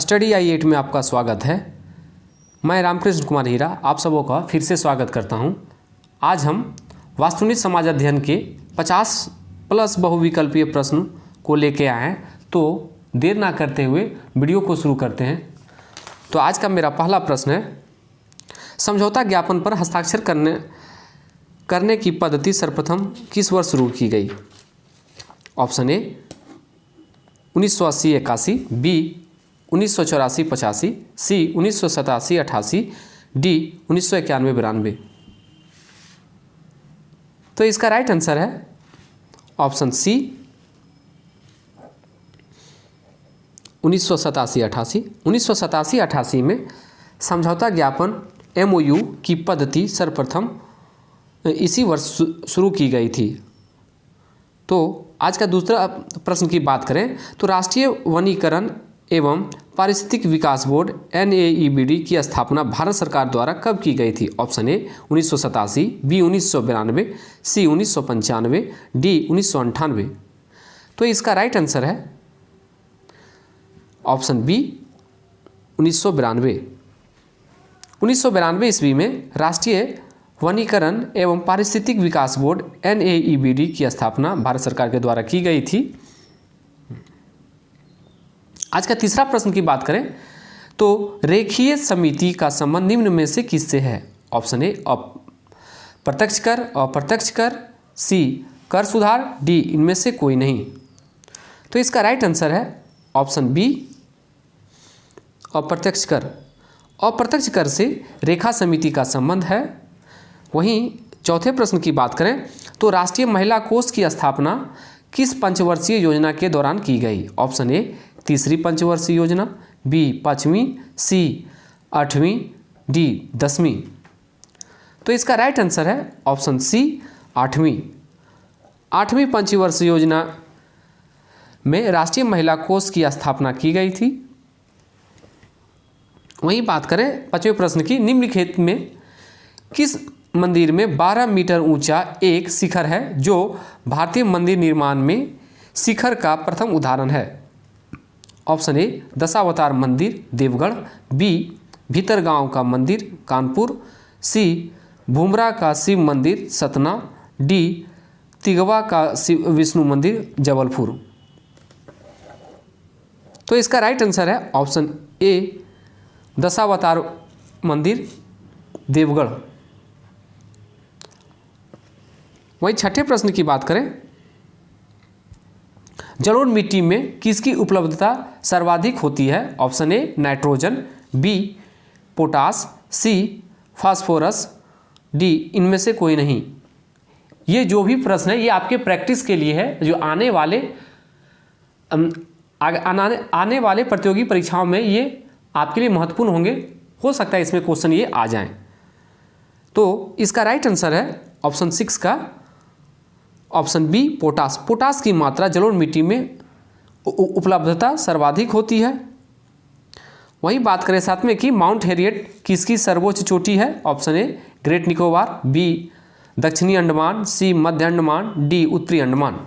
Study आई 8 में आपका स्वागत है। मैं रामकृष्ण कुमार हीरा आप सबों का फिर से स्वागत करता हूं। आज हम वास्तुनिक समाज अध्ययन के 50+ बहुविकल्पीय प्रश्न को लेके आए हैं, तो देर ना करते हुए वीडियो को शुरू करते हैं। तो आज का मेरा पहला प्रश्न है, समझौता ज्ञापन पर हस्ताक्षर करने की पद्धति सर्वप्रथम किस वर्ष शुरू की गई? Option A 1980-81, B 1984-85, C 1987-88, D 1991-92। तो इसका राइट आंसर है ऑप्शन सी 1987-88। 1987-88 में समझौता ज्ञापन MOU की पद्धति सर्वप्रथम इसी वर्ष शुरू की गई थी। तो आज का दूसरा प्रश्न की बात करें तो राष्ट्रीय वनीकरण एवं पारिस्थितिक विकास बोर्ड NAEBD की स्थापना भारत सरकार द्वारा कब की गई थी? Option A 1987, B 1992, C 1995, D 1998। तो इसका राइट आंसर है ऑप्शन बी 1992। 1992 ईस्वी में राष्ट्रीय वनीकरण एवं पारिस्थितिक विकास बोर्ड NAEBD की स्थापना भारत सरकार के द्वारा की गई थी। आज का तीसरा प्रश्न की बात करें तो रेखीय समिति का संबंध निम्न में से किससे है? ऑप्शन ए प्रत्यक्ष कर, अप्रत्यक्ष कर, सी कर सुधार, डी इनमें से कोई नहीं। तो इसका राइट आंसर है ऑप्शन बी अप्रत्यक्ष कर। अप्रत्यक्ष कर से रेखा समिति का संबंध है। वहीं चौथे प्रश्न की बात करें तो राष्ट्रीय महिला कोष की स्थापना किस पंचवर्षीय योजना के दौरान की गई? ऑप्शन ए तीसरी पंचवर्षीय योजना, बी 5वीं, सी 8वीं, डी 10वीं। तो इसका राइट आंसर है ऑप्शन सी 8वीं। 8वीं पंचवर्षीय योजना में राष्ट्रीय महिला कोष की स्थापना की गई थी। वहीं बात करें 5वें प्रश्न की, निम्नलिखित में किस मंदिर में 12 मीटर ऊंचा एक शिखर है जो भारतीय मंदिर निर्माण में शिखर का प्रथम उदाहरण है? ऑप्शन ए दशावतार मंदिर देवगढ़, बी भीतरगांव का मंदिर कानपुर, सी भूमरा का शिव मंदिर सतना, डी तिगवा का विष्णु मंदिर जबलपुर। तो इसका राइट आंसर है ऑप्शन ए दशावतार मंदिर देवगढ़। वहीं छठे प्रश्न की बात करें, जलोढ़ मिट्टी में किसकी उपलब्धता सर्वाधिक होती है? Option A nitrogen, B potash, C phosphorus, D इनमें से कोई नहीं। ये जो भी प्रश्न है ये आपके प्रैक्टिस के लिए है, जो आने वाले प्रतियोगी परीक्षाओं में ये आपके लिए महत्वपूर्ण होंगे। हो सकता है इसमें क्वेश्चन ये आ जाएं। तो इसका राइट आंसर है ऑप्शन 6 का ऑप्शन बी पोटास। पोटास की मात्रा जलोढ़ मिट्टी में उपलब्धता सर्वाधिक होती है। वहीं बात करें साथ में कि माउंट हैरियट किसकी सर्वोच्च चोटी है? Option A Great Nicobar, B दक्षिणी अंडमान, सी मध्य अंडमान, डी उत्तरी अंडमान।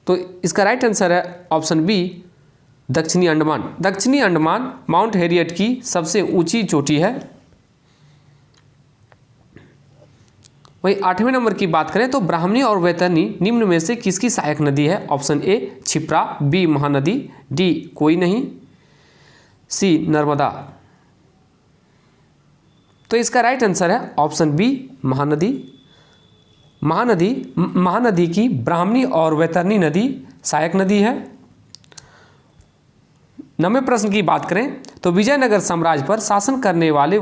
तो इसका राइट आंसर है ऑप्शन बी दक्षिणी अंडमान। दक्षिणी अंडमान माउंट हैरियट की सबसे ऊंची चोटी है। वहीं 8वें नंबर की बात करें तो ब्राह्मणी और वैतरणी निम्न में से किसकी सहायक नदी है? Option A Kshipra, B Mahanadi, D कोई नहीं, सी नर्मदा। तो इसका राइट आंसर है ऑप्शन बी महानदी। महानदी की ब्राह्मणी और वैतरणी नदी सहायक नदी है। 9वें प्रश्न की बात करें तो विजयनगर साम्राज्य पर शासन करने वाले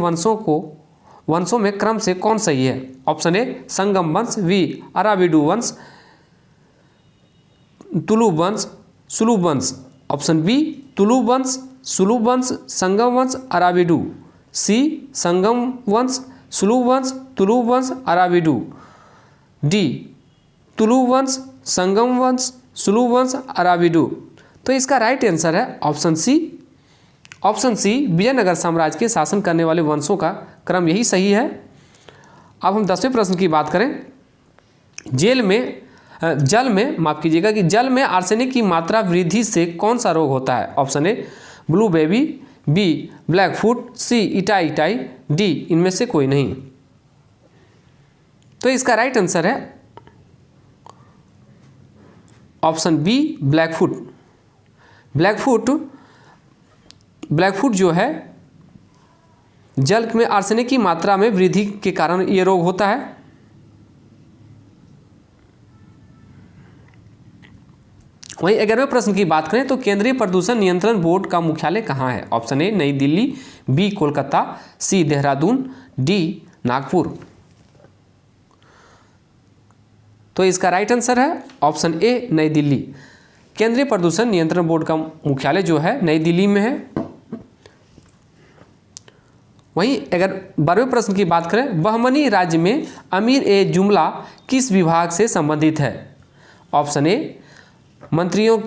वंशों में क्रम से कौन सही है? ऑप्शन ए संगम वंश, बी अराविडू वंश, तुलुब वंश, सुलुब वंश। ऑप्शन बी तुलुब वंश, सुलुब वंश, संगम वंश, अराविडू, सी संगम वंश, सुलुब वंश, तुलुब वंश, अराविडू, डी तुलुब वंश, संगम वंश, सुलुब वंश, अराविडू। तो इसका राइट आंसर है option C. Option C Vijayanagar साम्राज्य के शासन करने वाले वंशों का क्रम यही सही है। अब हम 10वें प्रश्न की बात करें, जल में आर्सेनिक की मात्रा वृद्धि से कौन सा रोग होता है? Option A blue baby, B black foot, C itai itai, D इनमें से कोई नहीं। तो इसका राइट आंसर है option B black foot. Black foot जो है जल में आर्सेनिक की मात्रा में वृद्धि के कारण ये रोग होता है। वहीं 11वें प्रश्न की बात करें तो केंद्रीय प्रदूषण नियंत्रण बोर्ड का मुख्यालय कहाँ है? ऑप्शन ए नई दिल्ली, बी कोलकाता, सी देहरादून, डी नागपुर। तो इसका राइट आंसर है ऑप्शन ए नई दिल्ली। केंद्रीय प्रदूषण नियंत्रण बोर्ड का मुख्यालय जो है नई दिल्ली में है। वहीं अगर 12वें प्रश्न की बात करें, बहमनी राज्य में अमीर ए जुमला किस विभाग से संबंधित है? ऑप्शन ए मंत्रियों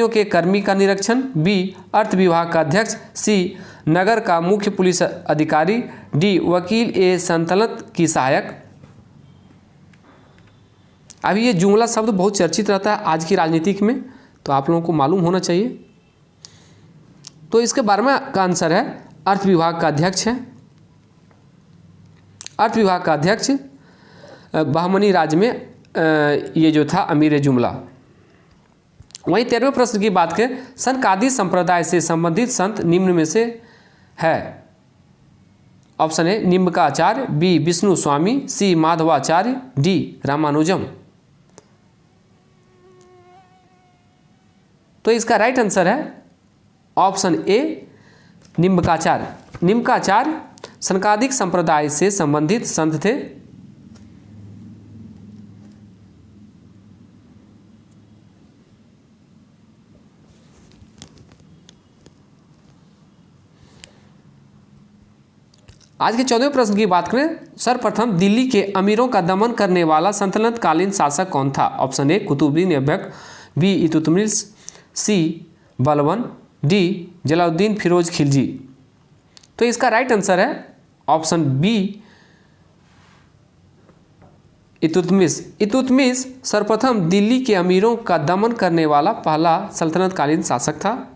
के कर्मी का निरीक्षण, बी अर्थ विभाग का अध्यक्ष, सी नगर का मुख्य पुलिस अधिकारी, डी वकील ए सल्तनत की सहायक। अभी ये जुमला शब्द बहुत चर्चित रहता है आज की राजनीतिक में, तो आप लोगों को मालूम होना चाहिए। तो इसके 12वें का आंसर है अर्थ विभाग का अध्यक्ष है। अर्थ विभाग का अध्यक्ष बहमनी राज्य में ये जो था अमीर ए जुमला। वहीं 13वें प्रश्न की बात करें, सनकादि संप्रदाय से संबंधित संत निम्न में से है? Option A Nimbakacharya, B Vishnu Swami, C Madhavacharya, D Ramanujam. तो इसका राइट आंसर है ऑप्शन ए निम्बकाचार्य। निम्बकाचार्य सनकादिक संप्रदाय से संबंधित संत थे। आज के 14वें प्रश्न की बात करें, सर्वप्रथम दिल्ली के अमीरों का दमन करने वाला सल्तनत कालीन शासक कौन था? Option A Qutubuddin Aibak, B Iltutmish, C Balban, D Jalaluddin Firoz Khilji. तो इसका राइट आंसर है ऑप्शन बी इल्तुतमिश। इल्तुतमिश सर्वप्रथम दिल्ली के अमीरों का दमन करने वाला पहला सल्तनत कालीन शासक था।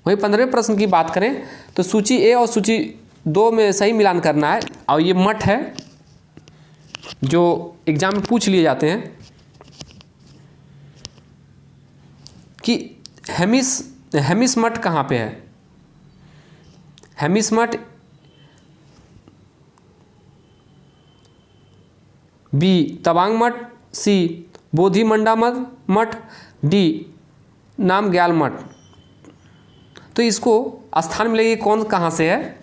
वहीं 15वें प्रश्न की बात करें तो सूची ए और सूची 2 में सही मिलान करना है। और ये मठ है जो एग्जाम में पूछ लिए जाते हैं कि हेमिस मठ कहाँ पे है? हेमिस मठ, बी तवांग मठ, सी बोधि मंडा मठ, डी नामग्याल मठ। तो इसको स्थान मिलेगी कौन कहाँ से है?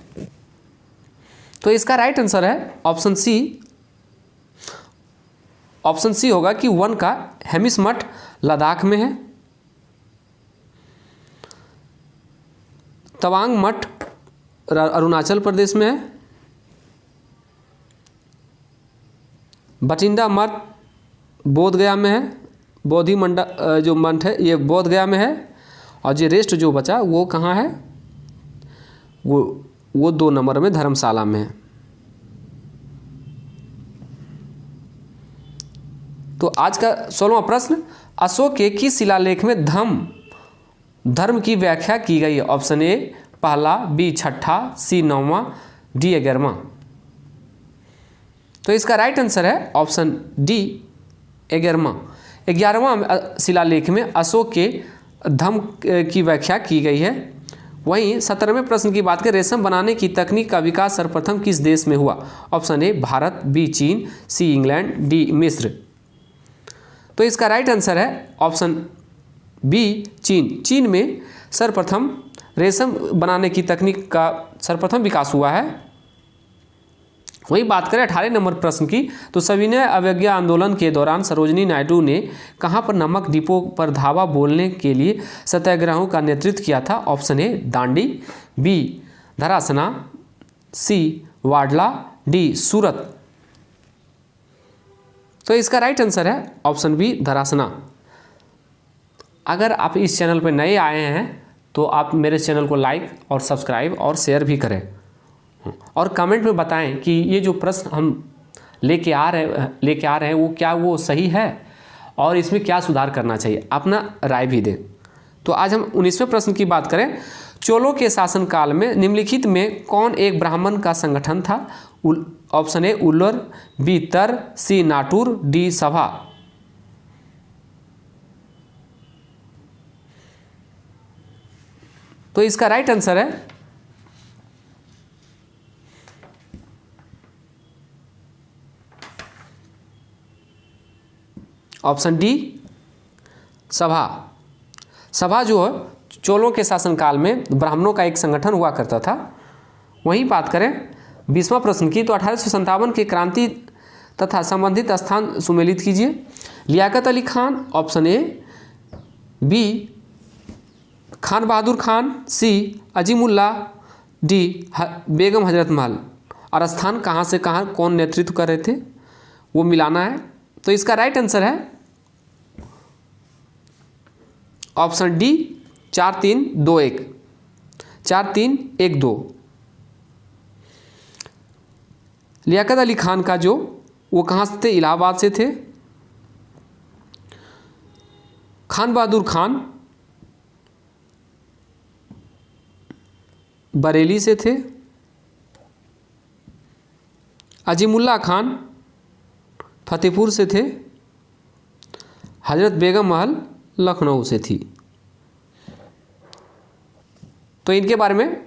तो इसका राइट आंसर है ऑप्शन सी। ऑप्शन सी होगा कि 1 का हेमिस मठ लद्दाख में है। तवांग मठ अरुणाचल प्रदेश में है। बठिंडा मठ बोधगया में है। बोधि मंडा जो मठ है ये बोधगया में है। और जो रेस्ट जो बचा वो कहाँ है? वो 2 नंबर में धर्मशाला में है। तो आज का 16वां प्रश्न, अशोक के किस शिलालेख में धर्म की व्याख्या की गई है? ऑप्शन ए पहला, बी छठा, सी 9वां, डी 11वां। तो इसका राइट आंसर है ऑप्शन डी 11वां। 11वां शिलालेख में अशोक के धर्म की व्याख्या की गई है। वहीं 17वें प्रश्न की बात करें, रेशम बनाने की तकनीक का विकास सर्वप्रथम किस देश में हुआ? ऑप्शन ए भारत, बी चीन, सी इंग्लैंड, डी मिस्र। तो इसका राइट आंसर है ऑप्शन बी चीन। चीन में सर्वप्रथम रेशम बनाने की तकनीक का सर्वप्रथम विकास हुआ है। वही बात करें 18 नंबर प्रश्न की तो सविनय अवज्ञा आंदोलन के दौरान सरोजिनी नायडू ने कहां पर नमक डिपो पर धावा बोलने के लिए सत्याग्रहों का नेतृत्व किया था? ऑप्शन ए दांडी, बी धरासना, सी वाडला, डी सूरत। तो इसका राइट आंसर है ऑप्शन बी धरासना। अगर आप इस चैनल पर नए आए हैं तो आप मेरे चैनल को लाइक और सब्सक्राइब और शेयर भी करें और कमेंट में बताएं कि ये जो प्रश्न हम लेके आ रहे हैं वो क्या वो सही है और इसमें क्या सुधार करना चाहिए, अपना राय भी दें। तो आज हम 19वें प्रश्न की बात करें। चोलों के शासनकाल में निम्नलिखित में कौन एक ब्राह्मण का संगठन था? ऑप्शन ए उल्लर, बी तर, सी नाटुर, डी सभा। तो इसका राइट आंसर है ऑप्शन डी सभा। सभा जो है चोलों के शासनकाल में ब्राह्मणों का एक संगठन हुआ करता था। वहीं बात करें 20वां प्रश्न की, तो 1857 की क्रांति तथा संबंधित स्थान सुमेलित कीजिए। Liaquat Ali Khan, option A, B Khan Bahadur Khan, C Azimullah, D Begum Hazrat Mahal. और स्थान कहाँ से कहाँ कौन नेतृत्व कर रहे थे वो मिलाना है। तो इसका राइट आंसर है ऑप्शन डी 4321, 4312। लियाकत अली खान का जो वो कहाँ से थे? इलाहाबाद से थे। खान बहादुर खान बरेली से थे। अजीमुल्ला खान फतेहपुर से थे। हजरत बेगम महल लखनऊ से थी। तो इनके बारे में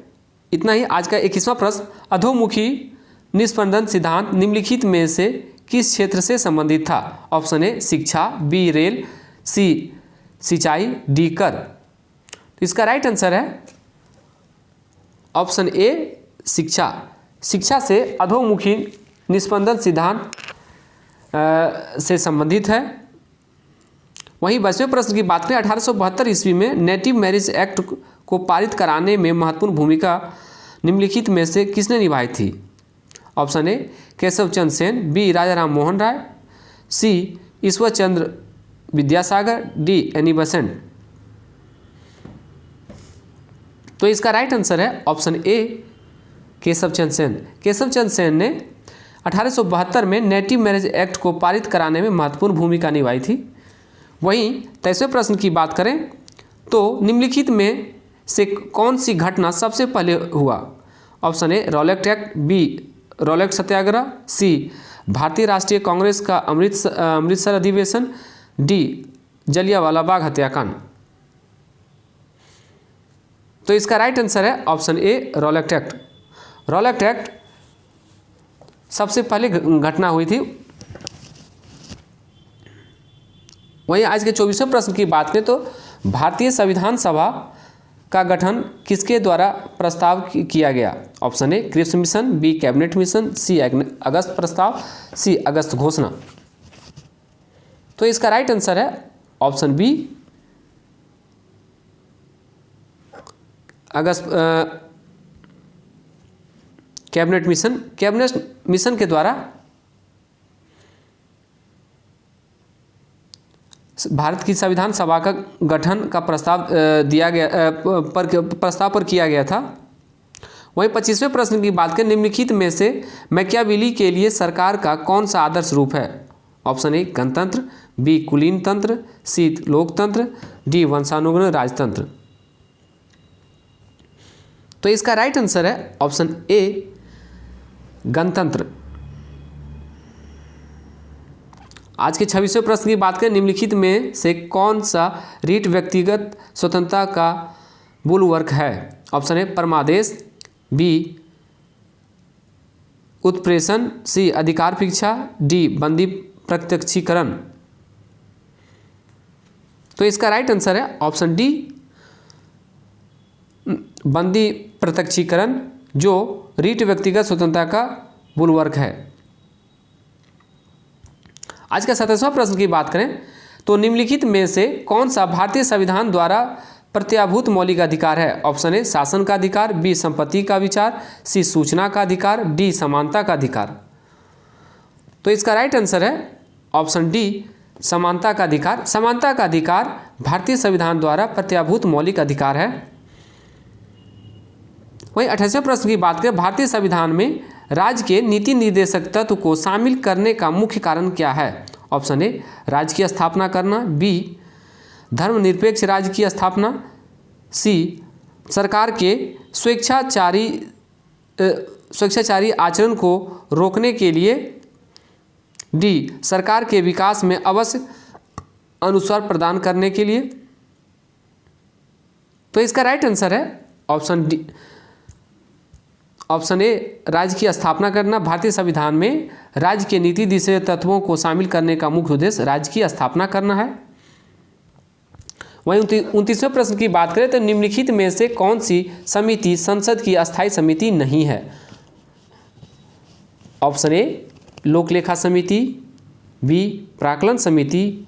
इतना ही। आज का 21वां प्रश्न, अधोमुखी निस्पंदन सिद्धांत निम्नलिखित में से किस क्षेत्र से संबंधित था? ऑप्शन ए शिक्षा, बी रेल, सी सिंचाई, डी कर। तो इसका राइट आंसर है ऑप्शन ए शिक्षा। शिक्षा से अधोमुखी निस्पंदन सिद्धांत से संबंधित है। वहीं 22वें प्रश्न की बात करें, 1872 ईस्वी में नेटिव मैरिज एक्ट को पारित कराने में महत्वपूर्ण भूमिका निम्नलिखित में से किसने निभाई थी? Option A Keshav Chandra Sen, B Raja Ram Mohan Roy, C Ishwar Chandra Vidyasagar, D Annie Besant. तो इसका राइट आंसर है ऑप्शन ए केशव चंद्र सेन। केशव चंद्र सेन ने 1872 में नेटिव मैरिज एक्ट को पारित कराने में महत्वपूर्ण भूमिका निभाई थी। वहीं 23वें प्रश्न की बात करें तो निम्नलिखित में से कौन सी घटना सबसे पहले हुआ? Option A Rowlatt Act, B Rowlatt Satyagraha, C Bharatiya Rashtriya Congress का अमृतसर अधिवेशन, डी जलियांवाला बाग हत्याकांड। तो इसका राइट आंसर है option A Rowlatt act. Rowlatt act सबसे पहले घटना हुई थी। वहीं आज के 24वें प्रश्न की बात करें तो भारतीय संविधान सभा का गठन किसके द्वारा प्रस्ताव किया गया? Option A Cripps mission, B cabinet mission, C अगस्त प्रस्ताव, सी अगस्त घोषणा। तो इसका राइट आंसर है ऑप्शन बी अगस्त कैबिनेट मिशन। कैबिनेट मिशन के द्वारा भारत की संविधान सभा का गठन का प्रस्ताव दिया गया प्रस्ताव पर किया गया था। वहीं 25वें प्रश्न की बात करें, निम्नलिखित में से मैकियावेली के लिए सरकार का कौन सा आदर्श रूप है? ऑप्शन ए गणतंत्र, बी कुलीन तंत्र, सी लोकतंत्र, डी वंशानुगण राजतंत्र। तो इसका राइट आंसर है ऑप्शन ए गणतंत्र। आज के 26वें प्रश्न की बात करें, निम्नलिखित में से कौन सा रीट व्यक्तिगत स्वतंत्रता का बुलवर्क है? ऑप्शन ए परमादेश, बी उत्प्रेषण, सी अधिकार भिक्षा, डी बंदी प्रत्यक्षीकरण। तो इसका राइट आंसर है ऑप्शन डी बंदी प्रत्यक्षीकरण, जो रीट व्यक्तिगत स्वतंत्रता का बुलवर्क है। आज का 27वां प्रश्न की बात करें तो निम्नलिखित में से कौन सा भारतीय संविधान द्वारा प्रत्याभूत मौलिक अधिकार है? ऑप्शन ए शासन का अधिकार, बी संपत्ति का विचार, सी सूचना का अधिकार, डी समानता का अधिकार। तो इसका राइट आंसर है ऑप्शन डी समानता का अधिकार। समानता का अधिकार भारतीय संविधान द्वारा प्रत्याभूत मौलिक अधिकार है। वहीं 28वें प्रश्न की बात करें, भारतीय संविधान में राज्य के नीति निर्देशक तत्व को शामिल करने का मुख्य कारण क्या है? ऑप्शन ए राज्य की स्थापना करना, बी धर्मनिरपेक्ष राज्य की स्थापना, सी सरकार के स्वेच्छाचारी आचरण को रोकने के लिए, डी सरकार के विकास में अवश्य अनुस्वार प्रदान करने के लिए। तो इसका राइट आंसर है ऑप्शन डी, ऑप्शन ए राज्य की स्थापना करना। भारतीय संविधान में राज्य के नीति दिशा तत्वों को शामिल करने का मुख्य उद्देश्य राज्य की स्थापना करना है। वहीं 29वें प्रश्न की बात करें तो निम्नलिखित में से कौन सी समिति संसद की अस्थायी समिति नहीं है? ऑप्शन ए लोक लेखा समिति, बी प्राक्कलन समिति,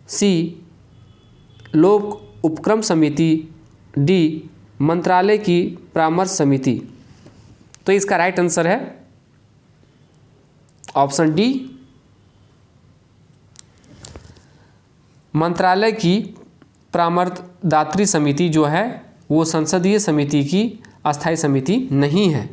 सी लोक उपक्रम समिति, डी मंत्रालय की परामर्श समिति। तो इसका राइट आंसर है ऑप्शन डी मंत्रालय की परामर्शदात्री समिति जो है वो संसदीय समिति की अस्थायी समिति नहीं है।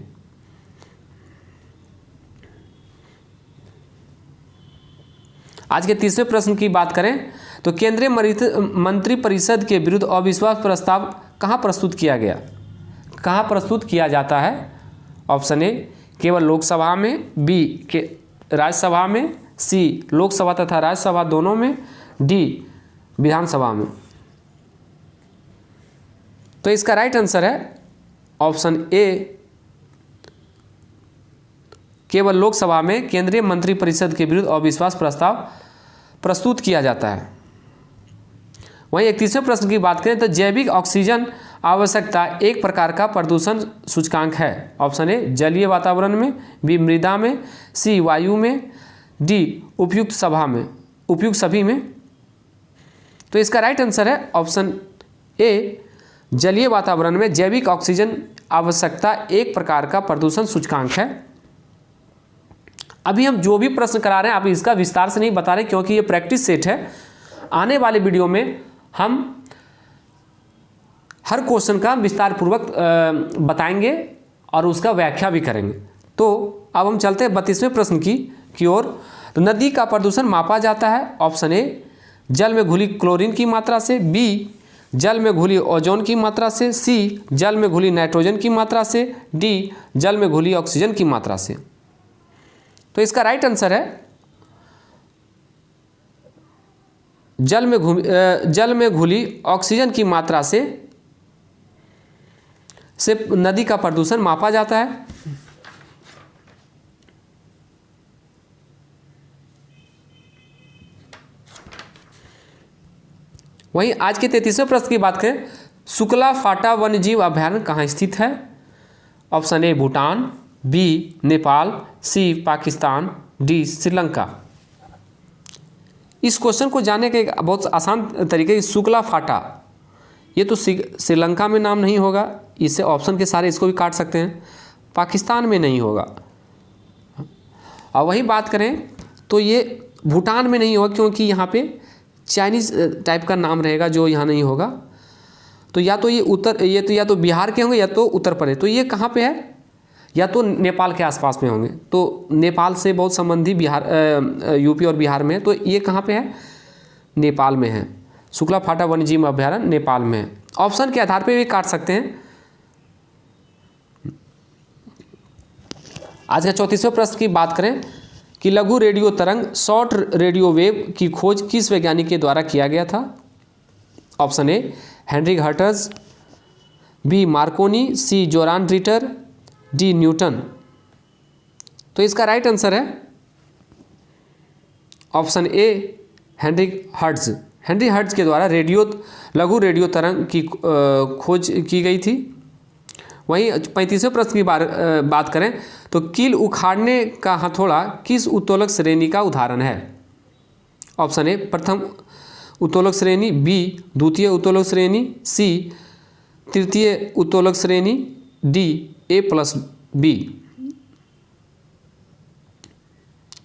आज के तीसरे प्रश्न की बात करें तो केंद्रीय मंत्रिपरिषद के विरुद्ध अविश्वास प्रस्ताव कहाँ प्रस्तुत किया गया? कहाँ प्रस्तुत किया जाता है? ऑप्शन ए केवल लोकसभा में, बी के राज्यसभा में, सी लोकसभा तथा राज्यसभा दोनों में, डी विधानसभा में। तो इसका राइट आंसर है ऑप्शन ए केवल लोकसभा में केंद्रीय मंत्रिपरिषद के विरुद्ध अविश्वास प्रस्ताव प्रस्तुत किया जाता है। वहीं 31वें प्रश्न की बात करें तो जैविक ऑक्सीजन आवश्यकता एक प्रकार का प्रदूषण सूचकांक है। ऑप्शन ए जलीय वातावरण में, बी मृदा में, सी वायु में, डी उपयुक्त सभी में। तो इसका राइट आंसर है ऑप्शन ए जलीय वातावरण में जैविक ऑक्सीजन आवश्यकता एक प्रकार का प्रदूषण सूचकांक है। अभी हम जो भी प्रश्न करा रहे हैं आप इसका विस्तार से नहीं बता रहे क्योंकि ये प्रैक्टिस सेट है। आने वाले वीडियो में हम हर क्वेश्चन का विस्तार पूर्वक बताएंगे और उसका व्याख्या भी करेंगे। तो अब हम चलते हैं 32वें प्रश्न की ओर। तो नदी का प्रदूषण मापा जाता है। ऑप्शन ए जल में घुली क्लोरीन की मात्रा से, बी जल में घुली ओजोन की मात्रा से, सी जल में घुली नाइट्रोजन की मात्रा से, डी जल में घुली ऑक्सीजन की मात्रा से। तो इसका राइट आंसर है जल में घुली ऑक्सीजन की मात्रा से नदी का प्रदूषण मापा जाता है। वहीं आज के 33वें प्रश्न की बात करें, शुक्ला फाटा वन्यजीव अभयारण्य कहाँ स्थित है? Option A Bhutan, B Nepal, C Pakistan, D Sri Lanka. इस क्वेश्चन को जानने का एक बहुत आसान तरीके, शुक्ला फाटा ये तो श्रीलंका में नाम नहीं होगा, इससे ऑप्शन के सारे इसको भी काट सकते हैं। पाकिस्तान में नहीं होगा। और वही बात करें तो ये भूटान में नहीं होगा क्योंकि यहाँ पे चाइनीज़ टाइप का नाम रहेगा जो यहाँ नहीं होगा। तो या तो ये या तो बिहार के होंगे या तो उत्तर प्रदेश। तो ये कहाँ पे है? या तो नेपाल के आसपास में होंगे। तो नेपाल से बहुत संबंधी बिहार यूपी और बिहार में। तो ये कहाँ पे है? नेपाल में है। शुक्ला फाटा वन्यजीव अभयारण्य नेपाल में है। ऑप्शन के आधार पे भी काट सकते हैं। आज का 34वें प्रश्न की बात करें कि लघु रेडियो तरंग शॉर्ट रेडियो वेव की खोज किस वैज्ञानिक के द्वारा किया गया था? Option A Henry Hertz, B Marconi, C Johann Ritter, D Newton. तो इसका राइट आंसर है ऑप्शन ए हेनरी हर्ट्ज के द्वारा लघु रेडियो तरंग की खोज की गई थी। वहीं 35वें प्रश्न की बात करें तो कील उखाड़ने का हथौड़ा किस उत्तोलक श्रेणी का उदाहरण है? ऑप्शन ए प्रथम उत्तोलक श्रेणी, बी द्वितीय उत्तोलक श्रेणी, सी तृतीय उत्तोलक श्रेणी, डी A+B।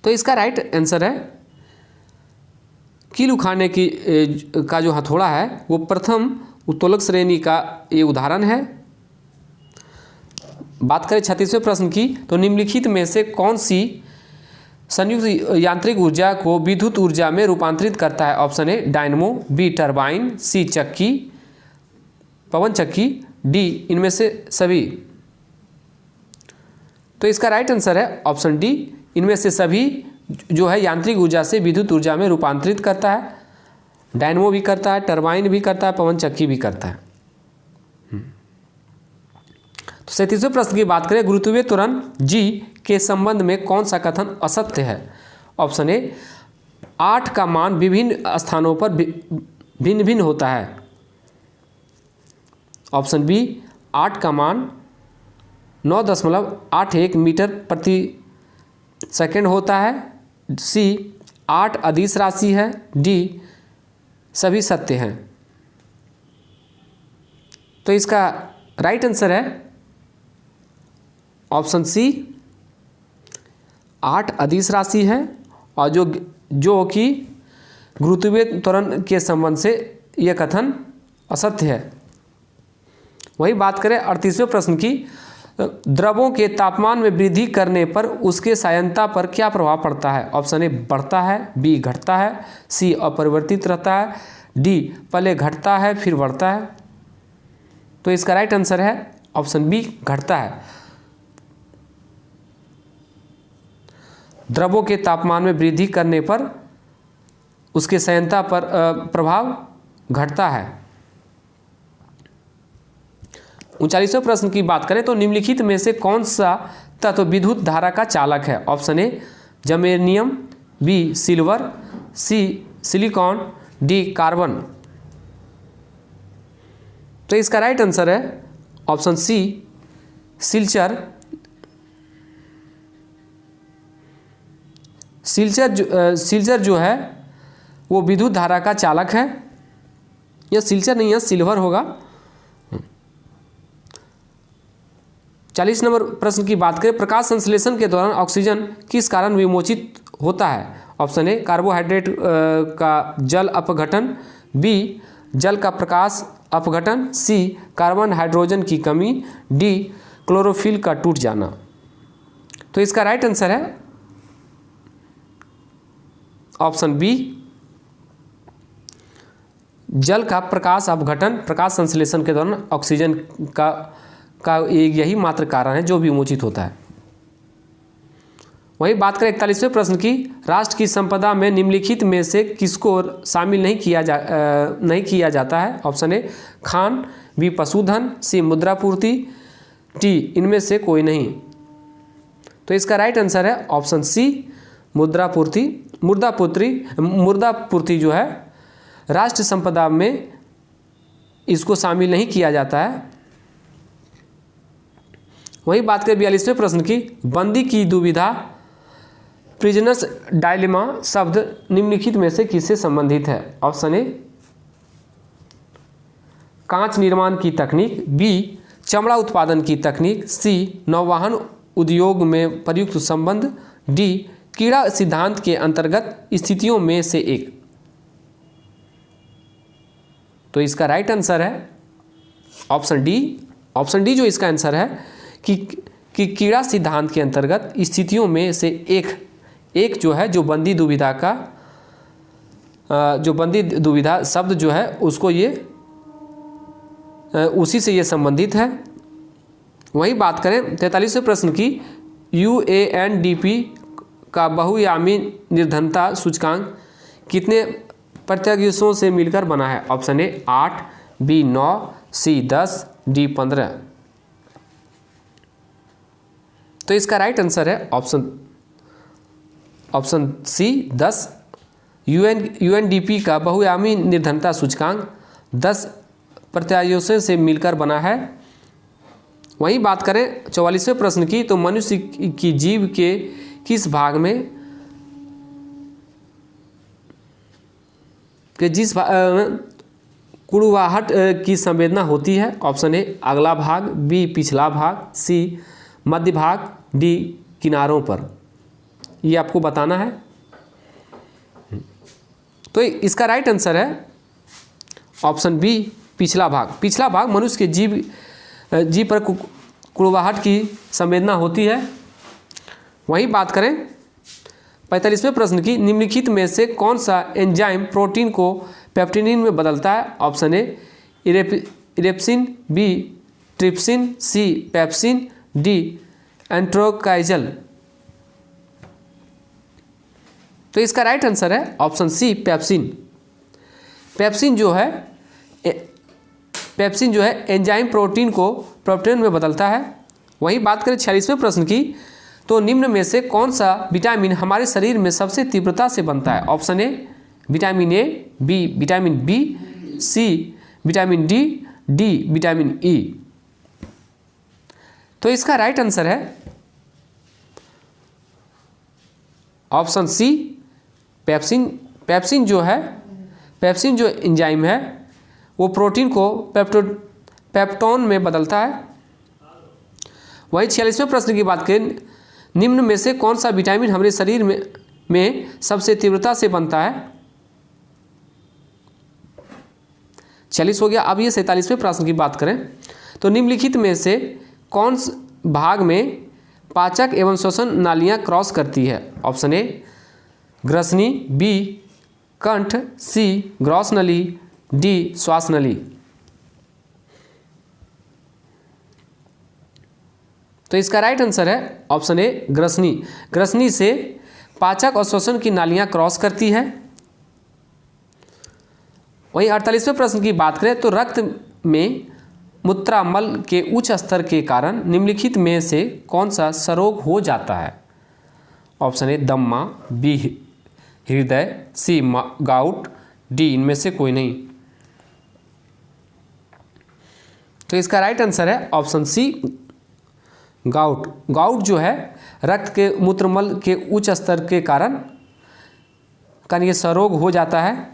तो इसका राइट आंसर है कील उखाड़ने का जो हथौड़ा है वो प्रथम उत्तोलक श्रेणी का ये उदाहरण है। बात करें 36वें प्रश्न की तो निम्नलिखित में से कौन सी संयुक्त यांत्रिक ऊर्जा को विद्युत ऊर्जा में रूपांतरित करता है? Option A dynamo, B turbine, C चक्की, पवन चक्की, डी इनमें से सभी। तो इसका राइट आंसर है ऑप्शन डी, इनमें से सभी जो है यांत्रिक ऊर्जा से विद्युत ऊर्जा में रूपांतरित करता है। डायनमो भी करता है, टरबाइन भी करता है, पवन चक्की भी करता है। तो 37वें प्रश्न की बात करें, गुरुत्वीय त्वरण जी के संबंध में कौन सा कथन असत्य है? ऑप्शन ए 8 का मान विभिन्न स्थानों पर भिन्न भिन्न होता है। ऑप्शन बी 8 का मान 9.81 मीटर प्रति सेकंड होता है। सी 8 अदिश राशि है। डी सभी सत्य हैं। तो इसका राइट आंसर है ऑप्शन सी 8 अदिश राशि है और जो कि गुरुत्वीय त्वरण के संबंध से यह कथन असत्य है। वही बात करें 38वें प्रश्न की, द्रवों के तापमान में वृद्धि करने पर उसके सायनता पर क्या प्रभाव पड़ता है? ऑप्शन ए बढ़ता है, बी घटता है, सी अपरिवर्तित रहता है, डी पहले घटता है फिर बढ़ता है। तो इसका राइट आंसर है ऑप्शन बी घटता है। द्रवों के तापमान में वृद्धि करने पर उसके सायनता पर प्रभाव घटता है। 39वें प्रश्न की बात करें तो निम्नलिखित में से कौन सा तत्व विद्युत धारा का चालक है? Option A germanium, B silver, C silicon, D carbon. तो इसका राइट आंसर है ऑप्शन सी सिल्वर। सिल्वर जो है वो विद्युत धारा का चालक है। यह सिल्वर नहीं है, सिल्वर होगा। 40 नंबर प्रश्न की बात करें, प्रकाश संश्लेषण के दौरान ऑक्सीजन किस कारण विमोचित होता है? ऑप्शन ए कार्बोहाइड्रेट का जल अपघटन, बी जल का प्रकाश अपघटन, सी कार्बन हाइड्रोजन की कमी, डी क्लोरोफिल का टूट जाना। तो इसका राइट आंसर है ऑप्शन बी जल का प्रकाश अपघटन। प्रकाश संश्लेषण के दौरान ऑक्सीजन का यही मात्र कारण है जो विमोचित होता है। वही बात करें 41वें प्रश्न की, राष्ट्र की संपदा में निम्नलिखित में से किसको शामिल नहीं किया जाता है? ऑप्शन ए खान, बी पशुधन, सी मुद्रापूर्ति, डी इनमें से कोई नहीं। तो इसका राइट आंसर है ऑप्शन सी मुद्रापूर्ति। मुद्रापूर्ति जो है राष्ट्र संपदा में इसको शामिल नहीं किया जाता है। वही बात करें 42वें प्रश्न की, बंदी की दुविधा प्रिजनर्स डायलेमा शब्द निम्नलिखित में से किससे संबंधित है? ऑप्शन ए कांच निर्माण की तकनीक, बी चमड़ा उत्पादन की तकनीक, सी नौवहन उद्योग में प्रयुक्त संबंध, डी कीड़ा सिद्धांत के अंतर्गत स्थितियों में से एक। तो इसका राइट आंसर है ऑप्शन डी। ऑप्शन डी जो इसका आंसर है कि कीड़ा सिद्धांत के अंतर्गत स्थितियों में से एक जो है जो बंदी दुविधा शब्द जो है उसको ये उसी से ये संबंधित है। वही बात करें 43वें प्रश्न की, UANDP का बहुआयामी निर्धनता सूचकांक कितने प्रत्यायोजों से मिलकर बना है? Option A 8, B 9, C 10, D 15। तो इसका राइट आंसर है ऑप्शन सी 10। UNDP का बहुआयामी निर्धनता सूचकांक 10 प्रत्यायोजों से मिलकर बना है। वही बात करें 44वें प्रश्न की, तो मनुष्य की जीभ के किस भाग में जिस कुड़वाहट की संवेदना होती है? ऑप्शन ए अगला भाग, बी पिछला भाग, सी मध्य भाग, डी किनारों पर। ये आपको बताना है। तो इसका राइट आंसर है ऑप्शन बी पिछला भाग। पिछला भाग मनुष्य के जीभ पर कुड़वाहट की संवेदना होती है। वही बात करें 45वें प्रश्न की निम्नलिखित में से कौन सा एंजाइम प्रोटीन को पेप्टिनिन में बदलता है? Option A erepsin, B trypsin, C pepsin, D enterokinase. तो इसका राइट आंसर है ऑप्शन सी पेप्सिन। पेप्सिन जो है एंजाइम प्रोटीन को पेप्टिन में बदलता है। वहीं बात करें 46वें प्रश्न की, तो निम्न में से कौन सा विटामिन हमारे शरीर में सबसे तीव्रता से बनता है? Option A vitamin A, B vitamin B, C vitamin D, D vitamin E. तो इसका राइट आंसर है ऑप्शन सी पेप्सिन। पेप्सिन जो एंजाइम है वो प्रोटीन को पेप्टोन में बदलता है। वही 46वें प्रश्न की बात करें, निम्न में से कौन सा विटामिन हमारे शरीर में सबसे तीव्रता से बनता है? 40 हो गया। अब ये 47वें प्रश्न की बात करें, तो निम्नलिखित में से कौन भाग में पाचक एवं श्वसन नालियां क्रॉस करती है? ऑप्शन ए ग्रसनी, बी कंठ, सी ग्रॉस नली, डी श्वास नली। तो इसका राइट आंसर है ऑप्शन ए ग्रसनी। ग्रसनी से पाचक और श्वसन की नालियां क्रॉस करती है। वहीं 48वें प्रश्न की बात करें, तो रक्त में मूत्रामल के उच्च स्तर के कारण निम्नलिखित में से कौन सा सरोग हो जाता है? ऑप्शन ए दम्मा, बी हृदय, सी गाउट, डी इनमें से कोई नहीं। तो इसका राइट आंसर है ऑप्शन सी गाउट। गाउट जो है रक्त के मूत्रमल के उच्च स्तर के कारण ये सरोग हो जाता है।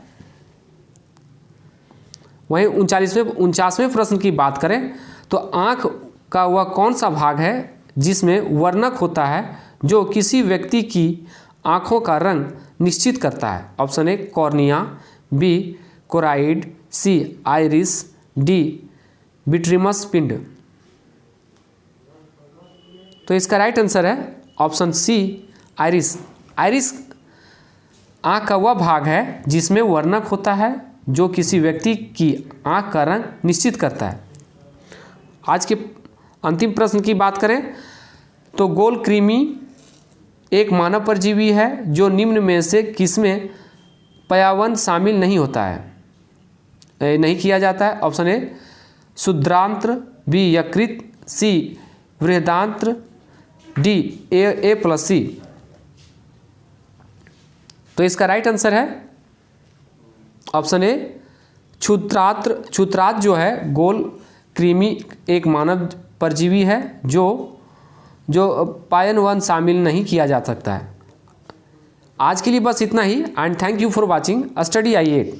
वहीं 49वें प्रश्न की बात करें, तो आँख का वह कौन सा भाग है जिसमें वर्णक होता है जो किसी व्यक्ति की आँखों का रंग निश्चित करता है? Option A cornea, B choroid, C iris, D vitreous पिंड। तो इसका राइट आंसर है ऑप्शन सी आइरिस। आइरिस आँख का वह भाग है जिसमें वर्णक होता है जो किसी व्यक्ति की आँख का रंग निश्चित करता है। आज के अंतिम प्रश्न की बात करें, तो गोल कृमि एक मानव परजीवी है जो निम्न में से किसमें पर्यावरण शामिल नहीं होता है, नहीं किया जाता है? ऑप्शन ए शुद्रांत्र, बी यकृत, सी बृहदांत्र, डी ए प्लस सी। तो इसका राइट आंसर है ऑप्शन ए क्षुद्रांत्र। क्षुद्रांत्र जो है गोल कृमि एक मानव परजीवी है जो पायनवन शामिल नहीं किया जा सकता है। आज के लिए बस इतना ही and thank you for watching study आई8।